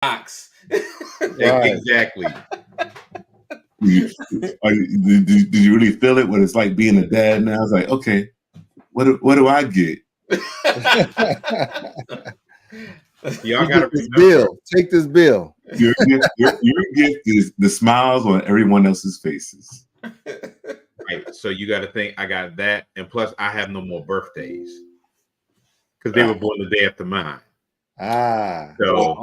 box. Right. Exactly. Did you really feel it? What it's like being a dad now? It's like, okay, what do I get? Y'all You got to get this remember. bill. Take this bill. Your gift is the smiles on everyone else's faces. Right. So you got to think I got that, and plus I have no more birthdays because they were born the day after mine. Ah. So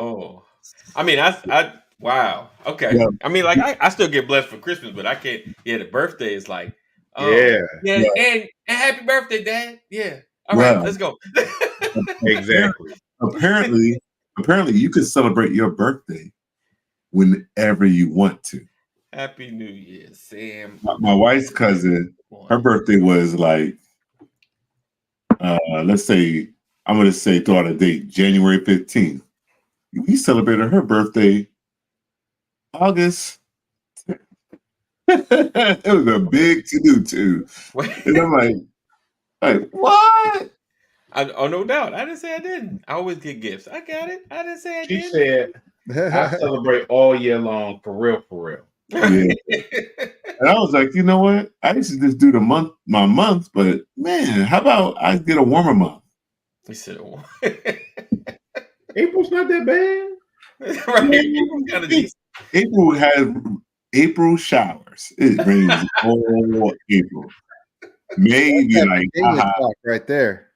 Oh. I mean, I wow. Okay. Yeah. I mean, like I still get blessed for Christmas, but I can't. Yeah, the birthday is like, Yeah. and happy birthday, Dad. Yeah. All right, let's go. Exactly. Apparently, you can celebrate your birthday whenever you want to. Happy New Year, Sam. My wife's cousin, her birthday was like, let's say, I'm going to say throw out a date, January 15th. We celebrated her birthday August. It was a big to-do too. And I'm like, what? No doubt. I didn't say I didn't. I always get gifts. I got it. I didn't say I She did. said I celebrate all year long for real. Yeah. And I was like, you know what? I used to just do my month, but man, how about I get a warmer month? He said, April's not that bad. Right. April has April showers. It rains all April. Maybe That's like Virginia talk right there.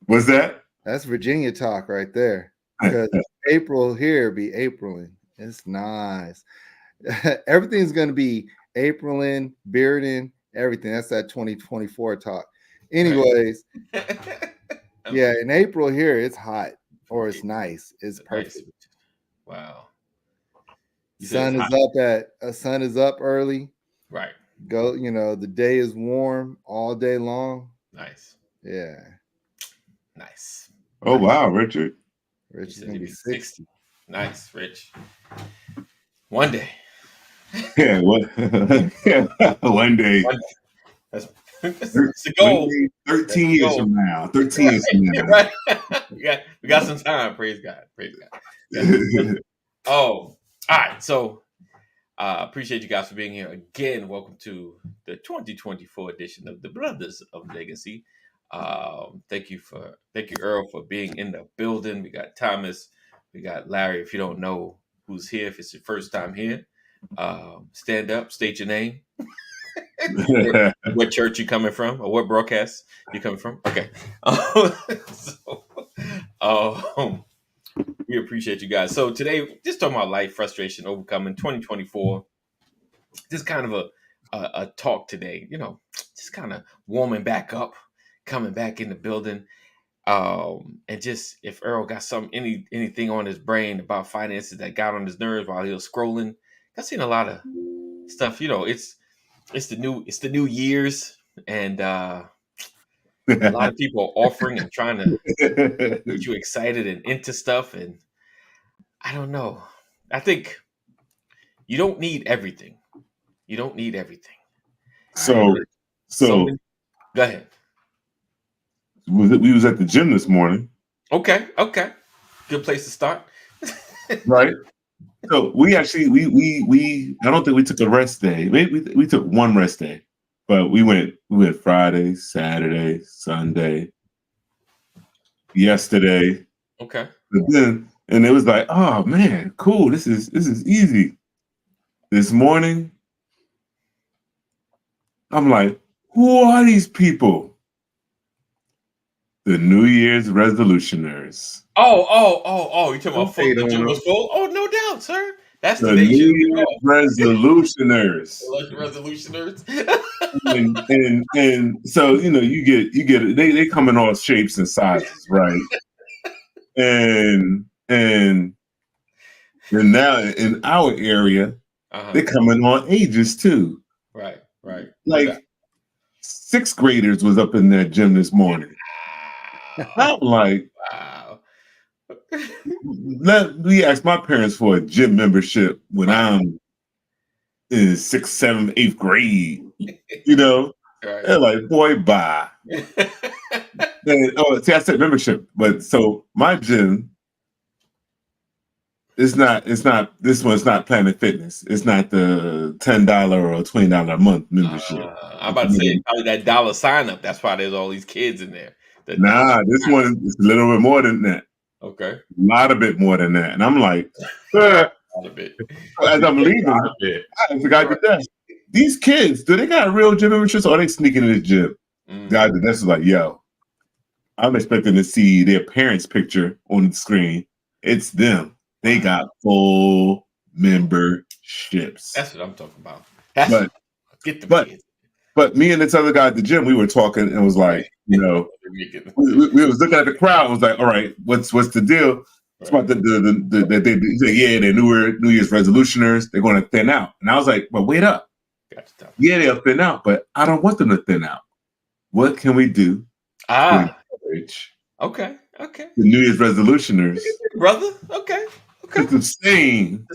What's that? That's Virginia talk right there. Because April here be Apriling. It's nice. Everything's gonna be Apriling, bearding, everything. That's that 2024 talk. Anyways, yeah, in April here it's hot or it's nice. It's perfect. Wow. Sun is up early. Right. Go, the day is warm all day long. Nice. Yeah. Nice. Oh wow, Richard. Rich is gonna be 60. Nice, Rich. One day. Yeah, one day. That's the goal. 13 years from now. 13 years from now. Right. we got some time. Praise God. All right. So appreciate you guys for being here again. Welcome to the 2024 edition of the Brothers of Legacy. Thank you, Earl, for being in the building. We got Thomas, we got Larry. If you don't know who's here, if it's your first time here, stand up, state your name, what church you coming from, or what broadcast you coming from. Okay. We appreciate you guys. So today, just talking about life, frustration, overcoming 2024. Just kind of a talk today, just kind of warming back up, coming back in the building. And just if Earl got anything on his brain about finances that got on his nerves while he was scrolling, I've seen a lot of stuff. It's the new year's, and a lot of people are offering and trying to get you excited and into stuff. And I don't know. I think you don't need everything. You don't need everything. So go ahead. We was at the gym this morning. Okay. Good place to start. Right. So we actually we I don't think we took a rest day. We took one rest day, but we went Friday, Saturday, Sunday, yesterday. Okay. And it was like, oh man, cool. This is easy. This morning, I'm like, who are these people? The New Year's resolutioners. Oh! You talking about the gym was full? Oh, no doubt, sir. That's the New Year's resolutioners. Resolutioners. and so you get it. They come in all shapes and sizes, right? and now in our area, they come in all ages too. Right. Like sixth graders was up in that gym this morning. I'm like, wow. Let me ask my parents for a gym membership when I'm in 6th, 7th, 8th grade. They're like, boy, bye. See, I said membership, but so my gym. It's not. This one's not Planet Fitness. It's not the $10 or $20 a month membership. I'm about to say probably that dollar sign up. That's why there's all these kids in there. Nah, this one is a little bit more than that. Okay. A lot of bit more than that. And I'm like, A bit. as I'm leaving, I forgot the desk. These kids, do they got real gym memberships or are they sneaking in the gym? Guy at the desk is like, yo, I'm expecting to see their parents' picture on the screen. It's them. They got full memberships. That's what I'm talking about. Get the kids. But me and this other guy at the gym, we were talking and was like, we was looking at the crowd and was like, all right, what's the deal? It's about the they're New Year's resolutioners. They're going to thin out. And I was like, well, wait up. Yeah, they'll thin out, but I don't want them to thin out. What can we do? Okay. The New Year's resolutioners, brother. Okay. To sustain.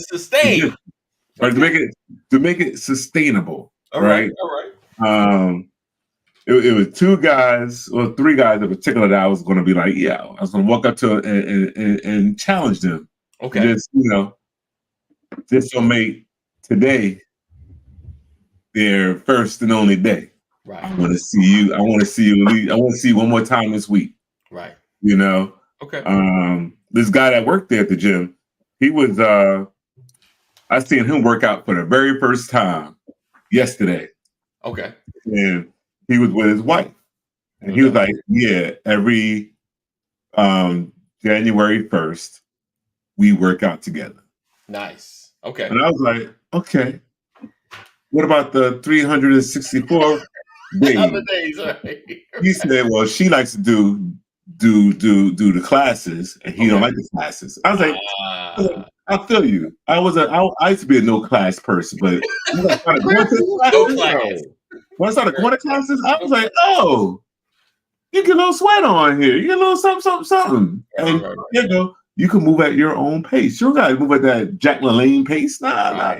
Right, to make it sustainable. All right. It was three guys in particular that I was going to be like, yeah, I was going to walk up to and challenge them. Okay. Just to make today their first and only day. Right. I want to see you. I want to see you one more time this week. Right. Okay. This guy that worked there at the gym, he was. I seen him work out for the very first time yesterday. Okay. And he was with his wife, and he was like, "Yeah, every January 1st, we work out together." Nice. Okay. And I was like, "Okay, what about the 364 days?" Other days, right? He said, "Well, she likes to do the classes, and he don't like the classes." I was like, "I feel you. I used to be a no class person, but when I started going to classes, I was like, oh, you get a little sweat on here. You get a little something. And you can move at your own pace. You don't gotta move at that Jack LaLanne pace. Nah.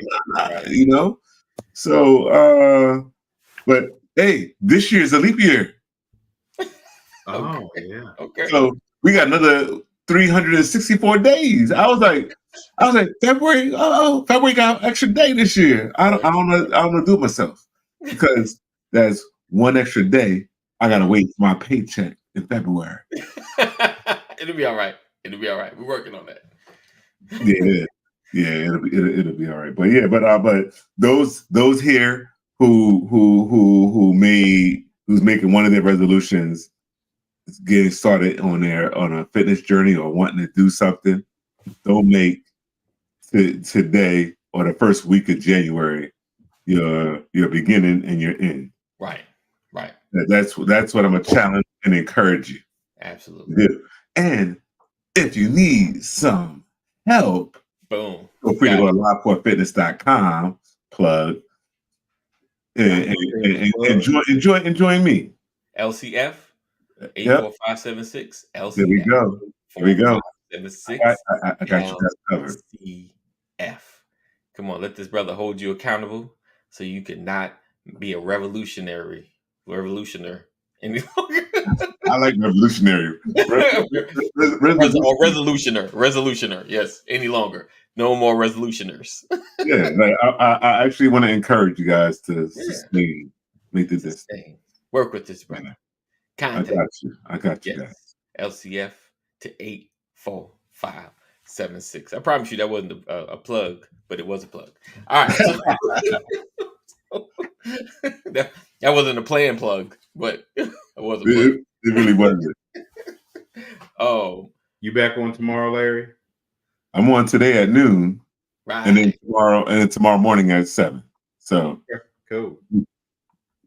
So but hey, this year's a leap year. Oh, yeah. Okay. So we got another 364 days. I was like, February. February got an extra day this year. I don't know do it myself because there's one extra day. I gotta wait for my paycheck in February. It'll be all right. We're working on that. Yeah. It'll be all right. But those here who's making one of their resolutions, getting started on a fitness journey or wanting to do something, don't make today or the first week of January your beginning and your end. Right. That's what I'm gonna challenge and encourage you. Absolutely. Do. And if you need some help, boom, feel free to go to LivePortFitness.com, plug, and join me. LCF 84576. LCF. There we go. 76. I got you guys covered. LCF. Come on, let this brother hold you accountable so you can not be a revolutionary any longer. I like revolutionary. Resolutioner. Yes, any longer. No more resolutioners. Yeah, like I actually want to encourage you guys to sustain, make this sustain. Work with this brother. Contact. I got you guys. LCF to 84576. I promise you that wasn't a plug, but it was a plug. All right. That wasn't a planned plug, but it was a plug. It really wasn't. Oh. You back on tomorrow, Larry? I'm on today at noon. Right. And then tomorrow morning at 7. So cool.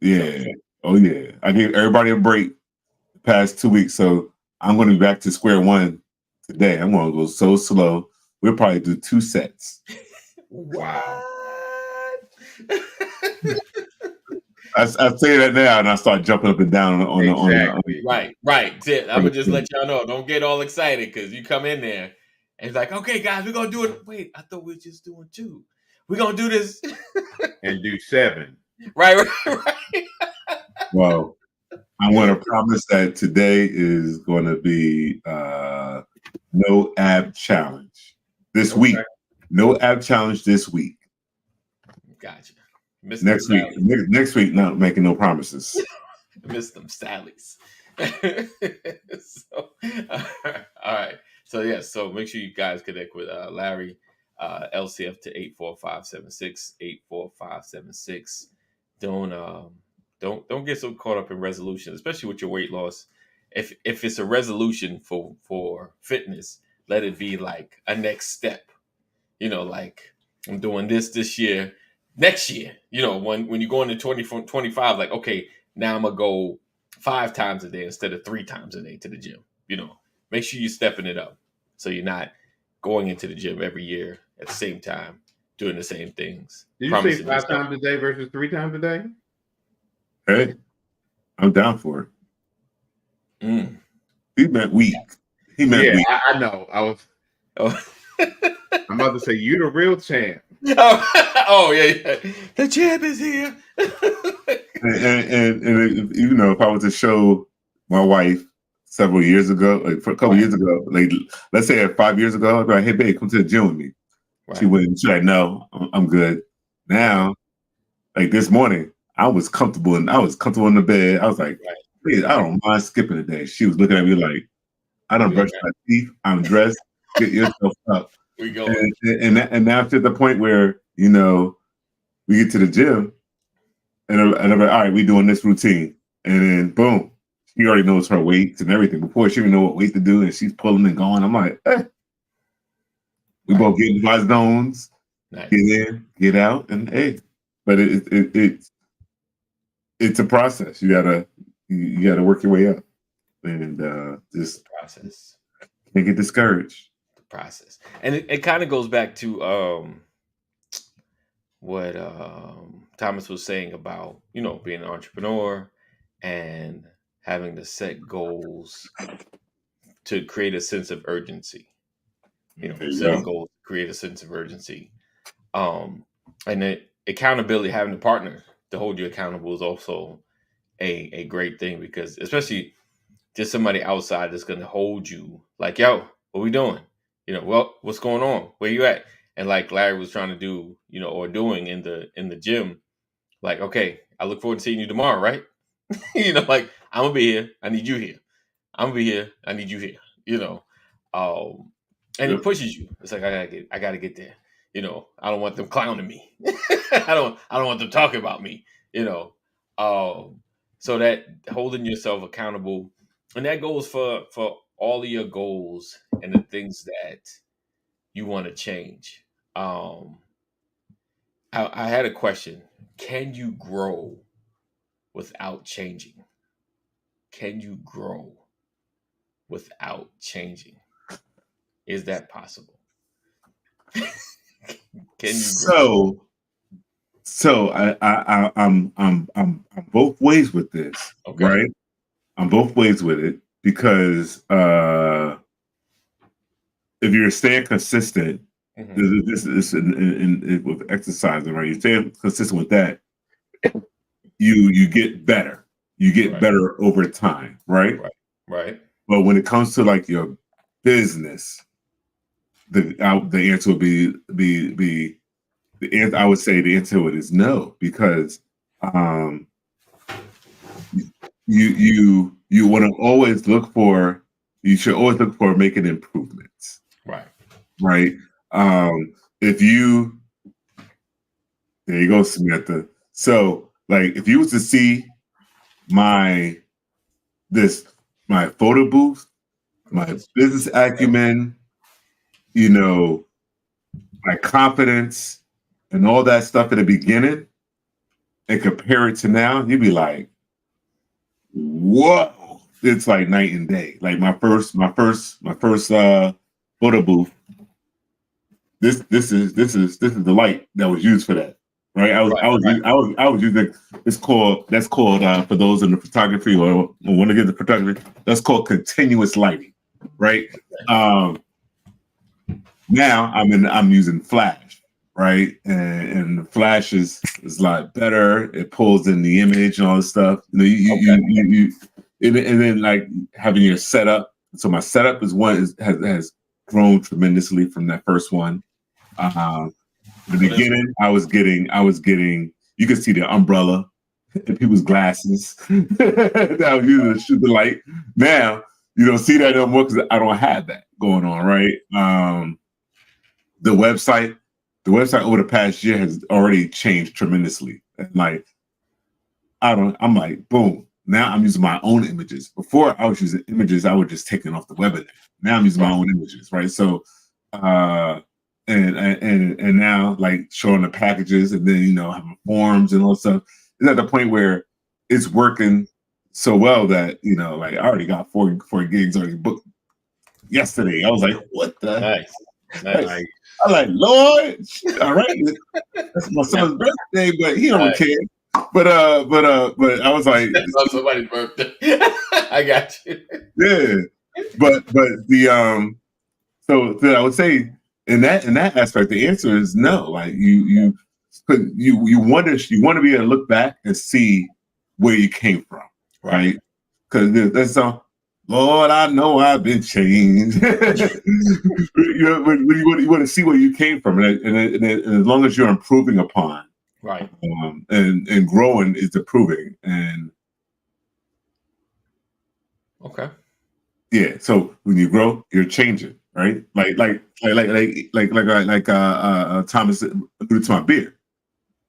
Yeah. Oh yeah. I gave everybody a break the past 2 weeks. So I'm gonna be back to square one today. I'm gonna go so slow. We'll probably do 2 sets. Wow. I say that now, and I start jumping up and down on the right. I'm gonna just let y'all know. Don't get all excited because you come in there and it's like, okay, guys, we're gonna do it. Wait, I thought we were just doing 2. We're gonna do this and do 7. Right. Wow. I want to promise that today is going to be no ab challenge this week. No ab challenge this week. Gotcha. Next week, not making no promises. Missed them Sallies. So, all right. So yeah, so make sure you guys connect with Larry, LCF to 84576, 84576. Don't get so caught up in resolutions, especially with your weight loss. If it's a resolution for fitness, let it be like a next step. Like I'm doing this year, next year. When you go into 2025, like, okay, now I'm gonna go 5 times a day instead of 3 times a day to the gym. Make sure you're stepping it up, so you're not going into the gym every year at the same time doing the same things. Did you say 5 times a day versus 3 times a day? Hey, I'm down for it. Mm. He meant week. Week. I know. I'm about to say, you the real champ. Oh yeah. The champ is here. and if I was to show my wife several years ago, like for a couple years ago, like let's say 5 years ago, I'd be like, hey babe, come to the gym with me. Right. She wouldn't. She's like, no, I'm good. Now, like this morning, I was comfortable in the bed. I was like, hey, I don't mind skipping a day. She was looking at me like, I don't brush my teeth. I'm dressed. Get yourself up. We go. And now to the point where, we get to the gym and I'm like, all right, we doing this routine. And then boom, she already knows her weights and everything. Before she even know what weight to do, and she's pulling and going. I'm like, we both get in our zones, nice. Get in, get out, and hey. But it's a process. You gotta work your way up. And just process. Can't get discouraged. The process. And it kind of goes back to what Thomas was saying about, being an entrepreneur and having to set goals to create a sense of urgency. Setting goals to create a sense of urgency. And accountability, having a partner to hold you accountable is also a great thing, because especially just somebody outside that's going to hold you like, yo, what we doing? Well, what's going on? Where you at? And like Larry was trying to do, or doing in the gym, like, okay, I look forward to seeing you tomorrow, right? Like, I'm gonna be here. I need you here. I'm gonna be here. I need you here. And it pushes you. It's like, I gotta get there. I don't want them clowning me. I don't want them talking about me. So that holding yourself accountable, and that goes for all of your goals and the things that you want to change. I had a question. Can you grow without changing? Can you grow without changing? Is that possible? Can you grow? So I'm both ways with this, okay. Right? I'm both ways with it, because if you're staying consistent, this is with exercising, right? You're staying consistent with that, you get better. You get better over time, right? Right. But when it comes to like your business, the answer would be I would say the answer is no, because you want to always look for, you should always look for making improvements. Right. If you, there you go, Samantha. So like, if you was to see my photo booth, my business acumen, my confidence and all that stuff at the beginning, and compare it to now, you'd be like, whoa, it's like night and day. Like my first photo booth. This is the light that was used for that, right? I was using, that's called for those in the photography or want to get the photography, that's called continuous lighting, right? Now I'm using flash, right? And the flash is a lot better. It pulls in the image and all this stuff. You and then like having your setup. So my setup has grown tremendously from that first one. In the beginning, I was getting. You could see the umbrella in people's glasses. That was using to shoot the light. Now you don't see that no more because I don't have that going on, right? The website over the past year has already changed tremendously. And like, I'm like, boom. Now I'm using my own images. Before I was using images, I was just taking off the web. Now I'm using my own images, right? So, and now like showing the packages and then having forms and all that stuff. It's at the point where it's working so well that like I already got four gigs already booked yesterday. I was like, what the? Nice. I'm like, Lord, all right, that's my son's birthday, but he don't care. But I was like, that's not somebody's birthday. I got you. Yeah, but the so I would say in that aspect, the answer is no. Like you want to be able to look back and see where you came from, right? Because that's all. Lord, I know I've been changed. When you want to see where you came from, and as long as you're improving upon, right, and growing is improving, and okay, yeah. So when you grow, you're changing, right? Like Thomas alluded to my beard.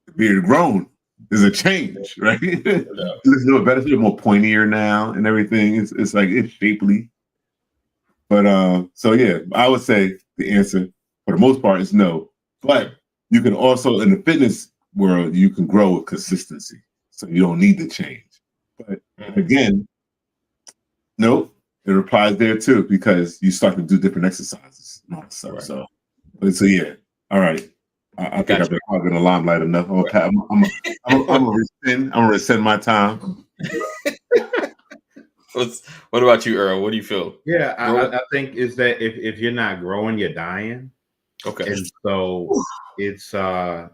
The beard grown is a change, right? It's a little better, it's a little more pointier now, and everything. It's like it's shapely. But so yeah, I would say the answer for the most part is no. But you can also in the fitness world you can grow with consistency, so you don't need to change. But again, no, it applies there too because you start to do different exercises and all that stuff. So yeah, all right. I think I've been hogging the limelight enough. I'm gonna rescind my time. What about you, Earl? What do you feel? Yeah, I think is that if you're not growing, you're dying. Okay, and so it's one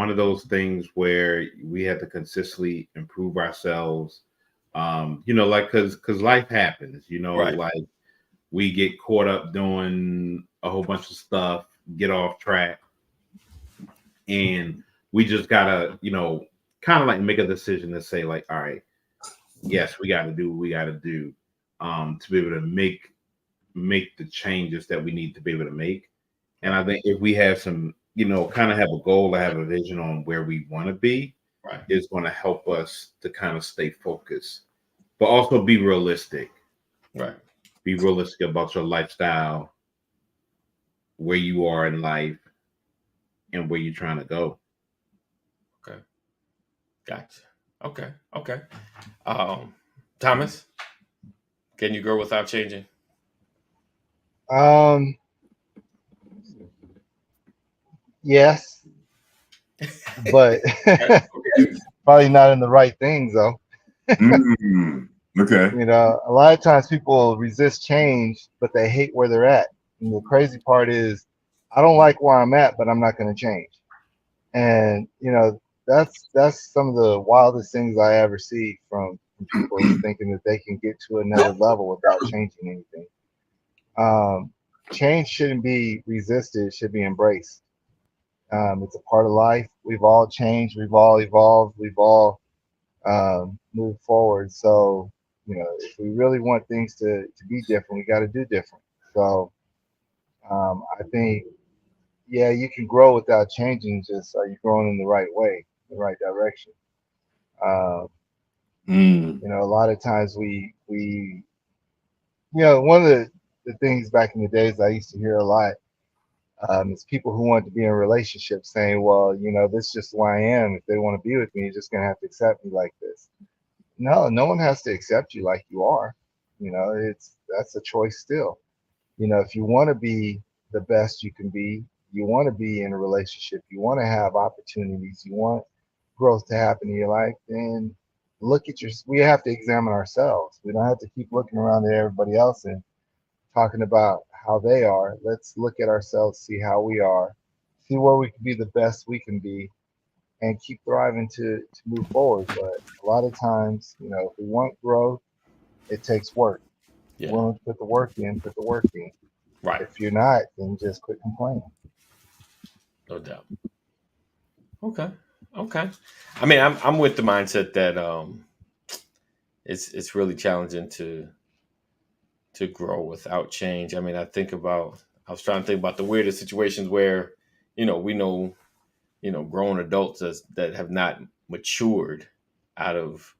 of those things where we have to consistently improve ourselves. Like because life happens. Like we get caught up doing a whole bunch of stuff, get off track, and we just gotta kind of like make a decision to say like, all right, yes, we got to do what we got to do to be able to make the changes that we need to be able to make. And I think if we have some kind of have a goal, have a vision on where we want to be, is going to help us to kind of stay focused, but also be realistic. Right. Be realistic about your lifestyle, where you are in life, and where you're trying to go. Okay. Gotcha. Okay. Thomas, can you grow without changing? Yes, but probably not in the right things though. Okay. A lot of times people resist change, but they hate where they're at. And the crazy part is, I don't like where I'm at, but I'm not going to change. And that's some of the wildest things I ever see from people thinking that they can get to another level without changing anything. Change shouldn't be resisted; it should be embraced. It's a part of life. We've all changed. We've all evolved. We've all moved forward. So, if we really want things to be different, we got to do different. So, I think, yeah, you can grow without changing. Just are you growing in the right way, the right direction? A lot of times we one of the things back in the days I used to hear a lot. It's people who want to be in relationships saying, well, this is just who I am. If they want to be with me, you're just going to have to accept me like this. No one has to accept you like you are. That's a choice still. If you want to be the best you can be, you want to be in a relationship, you want to have opportunities, you want growth to happen in your life, then we have to examine ourselves. We don't have to keep looking around at everybody else and talking about how they are. Let's look at ourselves, see how we are, see where we can be the best we can be, and keep thriving to move forward. But a lot of times, you know, if we want growth, it takes work. Yeah. Willing to put the work in, put the work in. Right. If you're not, then just quit complaining. No doubt. Okay. Okay. I mean, I'm with the mindset that it's really challenging to grow without change. I mean, I was trying to think about the weirdest situations where, we know, grown adults that have not matured out of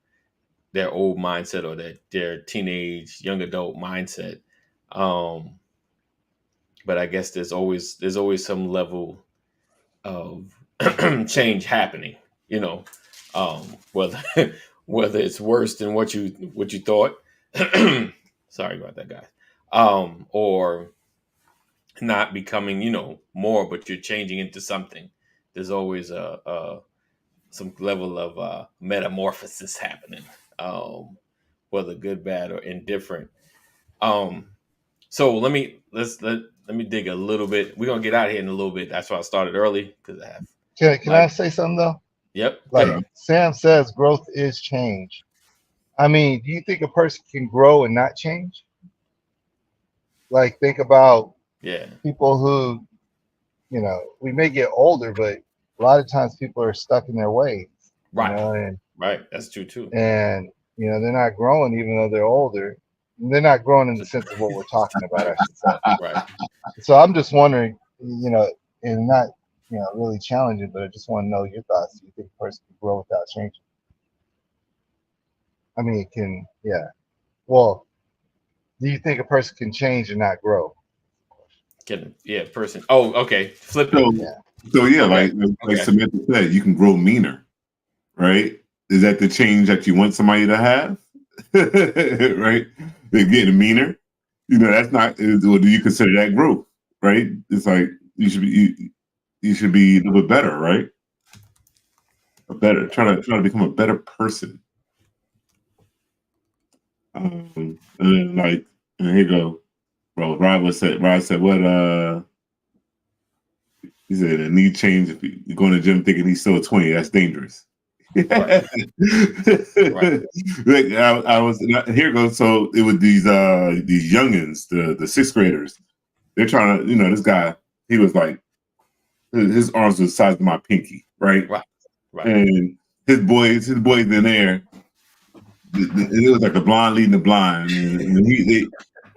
their old mindset or their teenage, young adult mindset. But I guess there's always some level of change happening, whether whether it's worse than what you thought. Sorry about that, guys. Or not becoming, more, but you're changing into something. There's always some level of metamorphosis happening, whether good, bad, or indifferent. So let me dig a little bit. We're gonna get out of here in a little bit. That's why I started early, because I have. Can I say something though? Yep. Like Sam says, growth is change. I mean, do you think a person can grow and not change? Like, think about people who, we may get older, but a lot of times people are stuck in their ways. Right. Right. That's true too. And they're not growing even though they're older. And they're not growing in the sense of what we're talking about, I should say. Right. So I'm just wondering, and not really challenging, but I just want to know your thoughts. Do you think a person can grow without changing? I mean, it can, yeah. Well, do you think a person can change and not grow? Person. Oh, okay. Flip it. So like Samantha said, you can grow meaner, right? Is that the change that you want somebody to have? Right? They're getting meaner. That's not. Or do you consider that growth? Right? It's like you should be a little bit better, right? Try to become a better person. And here you go, bro. Rod said what? He said a need change. If you go to the gym thinking he's still 20, that's dangerous. Right. Right. I was here goes. So it was these youngins, the sixth graders. They're trying to, this guy. He was like, his arms were the size of my pinky, right? Right. And his boys in there. It was like the blind leading the blind, and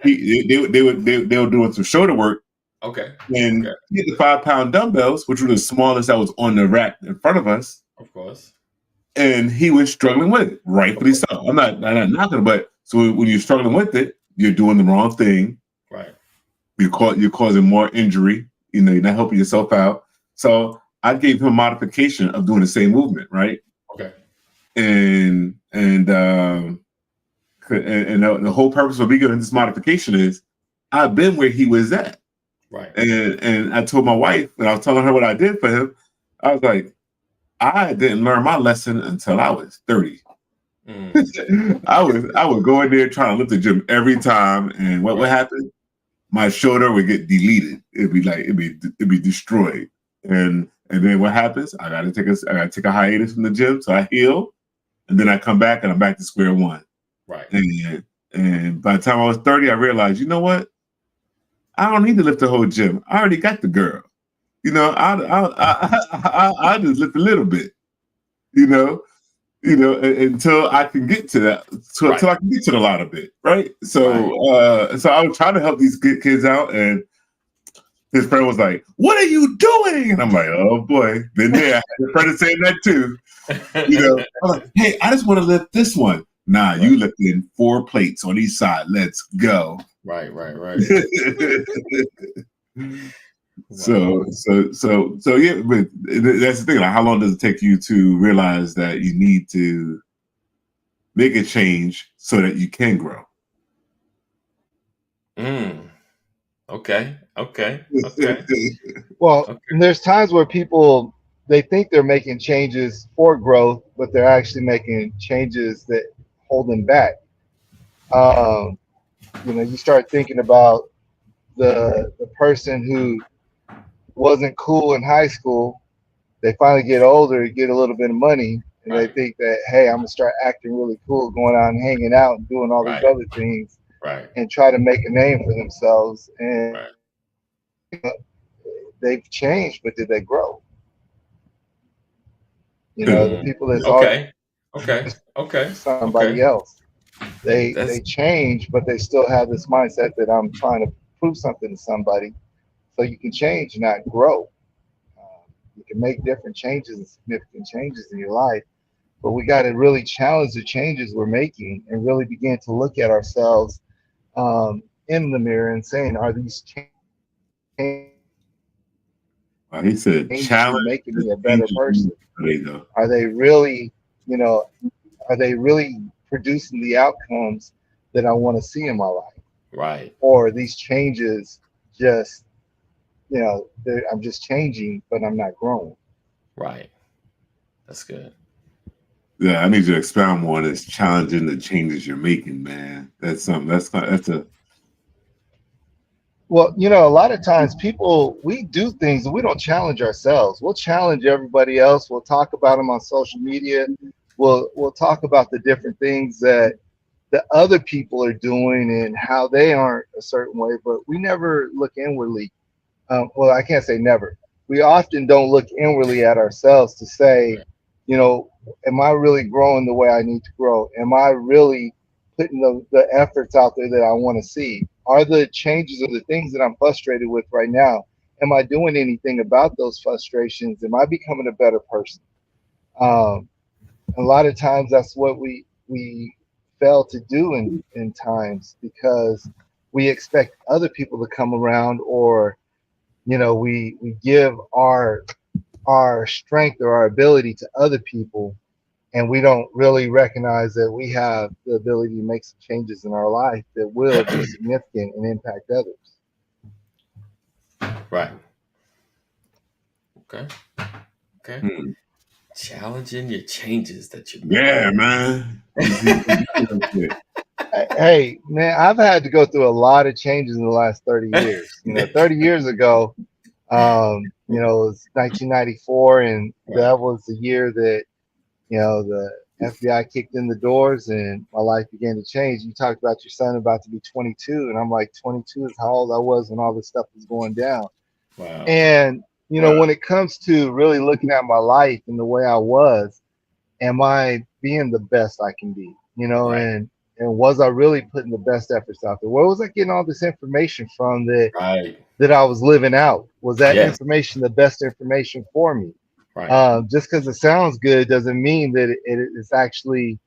they were doing some shoulder work. Okay. And he had the 5-pound dumbbells, which were the smallest that was on the rack in front of us. Of course. And he was struggling with it, rightfully so. I'm not knocking, but so when you're struggling with it, you're doing the wrong thing. Right. You're causing more injury. You're not helping yourself out. So I gave him a modification of doing the same movement, right? Okay. And the whole purpose of me giving this modification is I've been where he was at. Right. And I told my wife, and I was telling her what I did for him. I was like, I didn't learn my lesson until I was 30. I would go in there trying to lift the gym every time, and what would happen? My shoulder would get deleted. It'd be destroyed. And then what happens? I gotta take a hiatus from the gym, so I heal, and then I come back and I'm back to square one. Right. And by the time I was 30, I realized, you know what? I don't need to lift the whole gym. I already got the girl. I just lift a little bit. Until I can get to that. Until I can get to the lot of it, right? So, so I was trying to help these kids out, and his friend was like, "What are you doing?" And I'm like, "Oh boy, been there." I had a friend saying that too. I'm like, "Hey, I just want to lift this one." Nah, you lifted 4 plates on each side. Let's go. Right. So yeah, but that's the thing. Like, how long does it take you to realize that you need to make a change so that you can grow? Okay. Well, there's times where people, they think they're making changes for growth, but they're actually making changes that hold them back. You start thinking about the person who wasn't cool in high school, they finally get older, get a little bit of money, and they Right. think that, hey, I'm gonna start acting really cool, going out and hanging out and doing all these Right. other things, Right. and try to make a name for themselves. And Right. they've changed, but did they grow? The Mm. people that's always Okay. Okay. Okay. somebody Okay. else, they That's change, but they still have this mindset that I'm trying to prove something to somebody. So you can change, not grow. You can make different changes and significant changes in your life, but we got to really challenge the changes we're making and really begin to look at ourselves in the mirror and saying, are these He said, changes challenge making the me a better changes. person? There you go. Are they really, you know, are they really producing the outcomes that I want to see in my life? right. Or are these changes just, I'm just changing, but I'm not growing? Right. That's good. Yeah, I need you to expound more on this challenging the changes you're making, man. That's something. That's a. Well, a lot of times we do things and we don't challenge ourselves. We'll challenge everybody else. We'll talk about them on social media. We'll talk about the different things that the other people are doing and how they aren't a certain way, but we never look inwardly. Well, I can't say never. We often don't look inwardly at ourselves to say, am I really growing the way I need to grow? Am I really putting the efforts out there that I want to see? Are the changes or the things that I'm frustrated with right now, am I doing anything about those frustrations? Am I becoming a better person? A lot of times that's what we fail to do in times, because we expect other people to come around, or we give our strength or our ability to other people, and we don't really recognize that we have the ability to make some changes in our life that will be significant and impact others. Right. Okay. Okay. Hmm. Challenging your changes that you make. Yeah, man. Hey, man, I've had to go through a lot of changes in the last 30 years. 30 years ago, it was 1994, and that was the year that, the FBI kicked in the doors and my life began to change. You talked about your son about to be 22, and I'm like, 22 is how old I was when all this stuff was going down. Wow. And, when it comes to really looking at my life and the way I was, am I being the best I can be? Right. And was I really putting the best efforts out there? Where was I getting all this information from Right. that I was living out? Was that Yes. information the best information for me? Right. Just because it sounds good doesn't mean that it is actually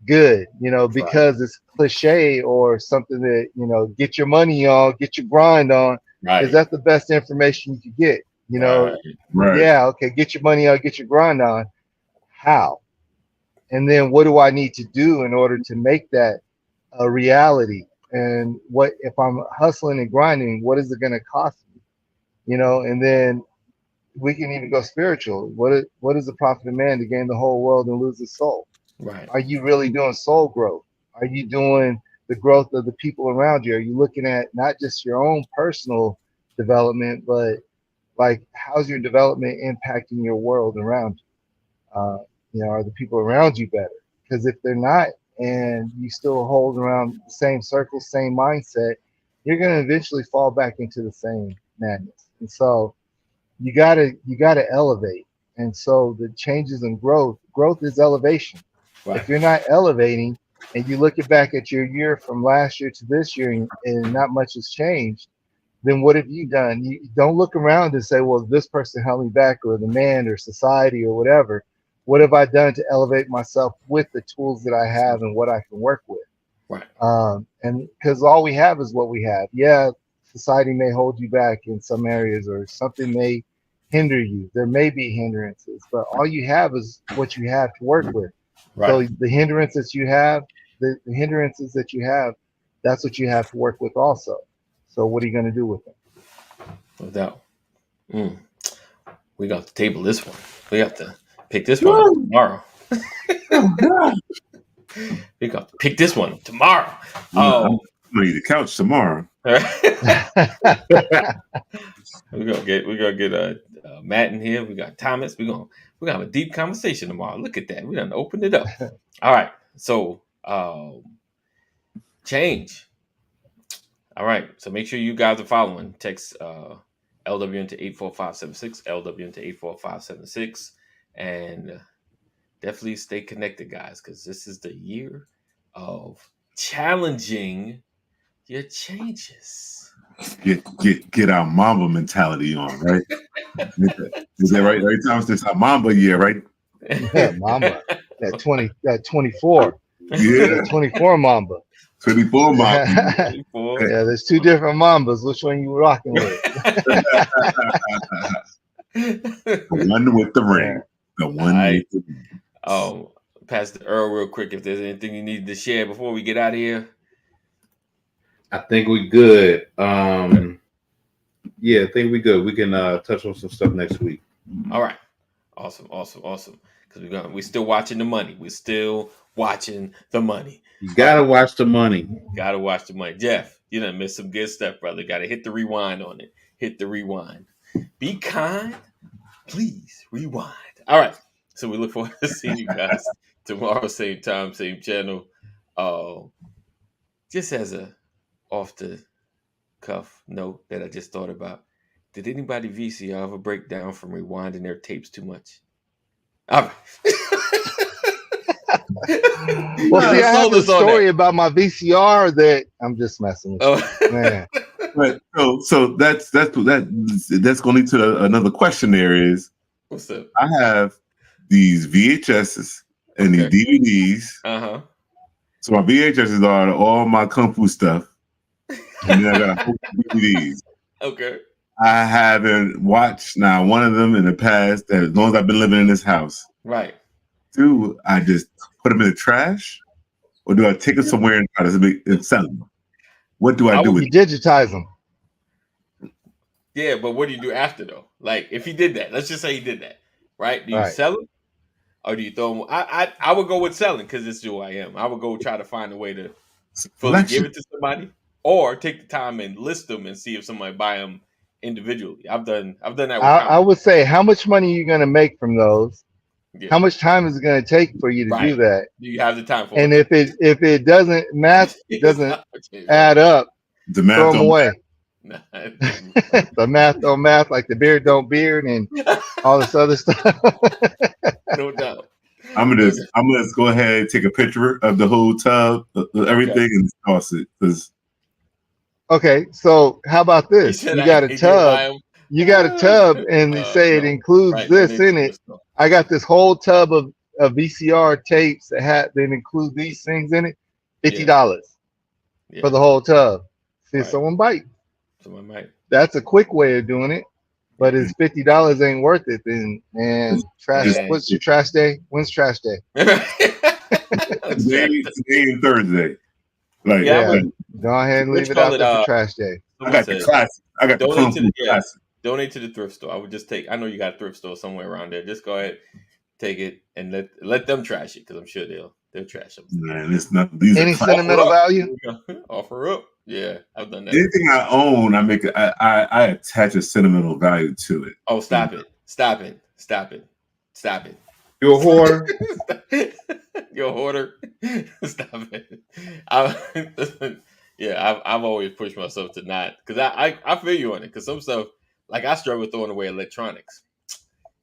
good, because it's cliche or something that, get your money on, get your grind on. Right. Is that the best information you could get? Right. Yeah, okay, get your money on, get your grind on. How? And then what do I need to do in order to make that a reality? And what if I'm hustling and grinding, what is it going to cost me? And then we can even go spiritual. What is the profit of man to gain the whole world and lose his soul? Right. Are you really doing soul growth? Are you doing the growth of the people around you? Are you looking at not just your own personal development, but like, how's your development impacting your world around you? Are the people around you better? Because if they're not, and you still hold around the same circle, same mindset, you're going to eventually fall back into the same madness. And so you gotta elevate. And so the changes in growth is elevation. Right. If you're not elevating, and you look back at your year from last year to this year, and not much has changed, then what have you done? You don't look around and say, well, this person held me back, or the man, or society, or whatever. What have I done to elevate myself with the tools that I have and what I can work with? Right. And because all we have is what we have. Yeah, society may hold you back in some areas, or something may hinder you. There may be hindrances, but all you have is what you have to work with. Right. So the hindrances you have, that's what you have to work with also. So what are you going to do with them? No doubt. We got to table this one. We have to pick this one up tomorrow. We got to pick this one tomorrow. I'm gonna eat the couch tomorrow. We're gonna get Matt in here. We got Thomas. We're gonna have a deep conversation tomorrow. Look at that. We done opened it up. All right. So change. All right. So make sure you guys are following. Text LW into 84576, LW into 84576, and definitely stay connected, guys, because this is the year of challenging your changes. Get our Mamba mentality on, right? Is that right? Right, Thomas? It's our Mamba year, right? Yeah, Mamba. That 24. Yeah, 24 Mamba. 24 Mamba. 24. Yeah, there's two different Mambas. Which one you rocking with? The one with the ring. The one with the ring. Pastor Earl, real quick, if there's anything you need to share before we get out of here. I think we're good. Yeah, I think we're good. We can touch on some stuff next week. All right. Awesome. Because we're still watching the money. We're still watching the money. You gotta watch the money. Gotta watch the money. Jeff, you done missed some good stuff, brother. Gotta hit the rewind on it. Hit the rewind. Be kind. Please rewind. All right. So we look forward to seeing you guys tomorrow, same time, same channel. Just as a off the cuff note that I just thought about. Did anybody VCR ever break down from rewinding their tapes too much? All right. Well, see, I have a story about my VCR that I'm just messing with. Oh. Man. But so that's going to lead to another question. There is, what's up? I have these VHSs and these DVDs. Uh-huh. So my VHSs are all my kung fu stuff, and then I got a whole DVDs. Okay. I haven't watched now one of them in the past. That as long as I've been living in this house, right? Do I just put them in the trash, or do I take them somewhere and try to sell them? What do I do with you digitize them? Yeah, but what do you do after though? Like if he did that, let's just say he did that, right? Do you sell them, or do you throw them? I would go with selling because it's who I am. I would go try to find a way to fully give it to somebody, or take the time and list them and see if somebody buy them individually. I've done that. With I would say, how much money are you going to make from those? Yeah. How much time is it going to take for you to do that? Do you have the time for it? And if it doesn't add up, the math throw them away. The math don't math, like the beard don't beard, and all this other stuff. No doubt. I'm gonna go ahead and take a picture of the whole tub, everything, and toss it. Okay, so how about this? You got a tub. You got a tub, and they say it includes this in it. I got this whole tub of VCR tapes that include these things in it. $50 for the whole tub. See if someone bite. Someone might. That's a quick way of doing it. But if $50 ain't worth it, then man, trash. What's your trash day? When's trash day? Today and Thursday. Like, go ahead and leave it out there for trash day. I got the classic. I got the classic. Donate to the thrift store. I would just take. I know you got a thrift store somewhere around there. Just go ahead, take it, and let them trash it because I'm sure they'll trash them. Man, it's not any sentimental value. Offer up. Yeah, I've done that. Anything I own, I attach a sentimental value to it. Oh, stop it! Stop it! You're a hoarder. You're a hoarder. Stop it. I've always pushed myself to not, because I feel you on it, because some stuff, like I struggle throwing away electronics,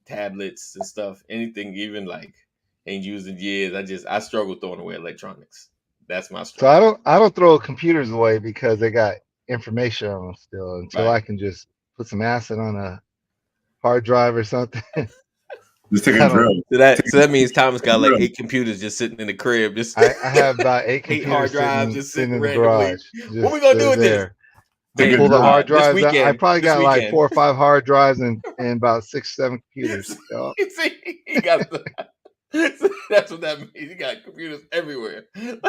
tablets and stuff, anything even like ain't used in years. I struggle throwing away electronics. That's my struggle. So I don't throw computers away because they got information on them still until I can just put some acid on a hard drive or something. Just take a drill. So that means Thomas got like 8 computers just sitting in the crib. I have about 8 computers hard drives just sitting in the randomly. garage. What we gonna do with this? Pull the hard drives out. I probably got like 4 or 5 hard drives and about 6, 7 computers. See, he got that's what that means. He got computers everywhere. Yep.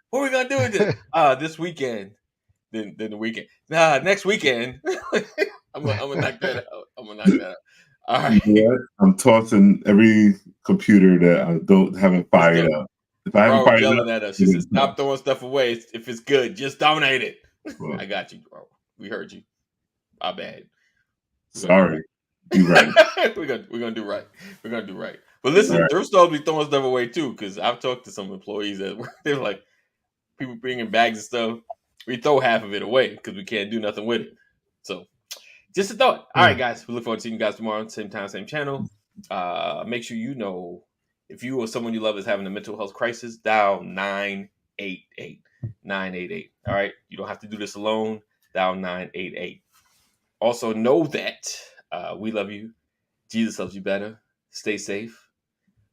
What are we gonna do with this? This weekend. Then the weekend. Next weekend. I'm gonna knock that out. All right. I'm tossing every computer that I haven't fired up. If I haven't fired yelling at us, she says, "Stop throwing stuff away. If it's good, just donate it." Well, I got you, bro. We heard you. My bad. Sorry. You're right. we're gonna do right. We're gonna do right. But listen, they're supposed to be throwing stuff away too, because I've talked to some employees that they're like, people bringing bags and stuff. We throw half of it away because we can't do nothing with it. So just a thought. All right, guys. We look forward to seeing you guys tomorrow, same time, same channel. Make sure you know if you or someone you love is having a mental health crisis, dial 988. 988. All right. You don't have to do this alone. Dial 988. Also know that we love you. Jesus loves you better. Stay safe.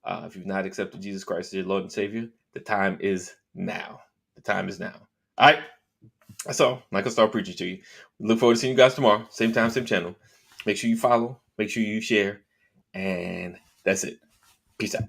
If you've not accepted Jesus Christ as your Lord and Savior, the time is now. The time is now. All right. That's all. I can start preaching to you. We look forward to seeing you guys tomorrow. Same time, same channel. Make sure you follow. Make sure you share. And that's it. Peace out.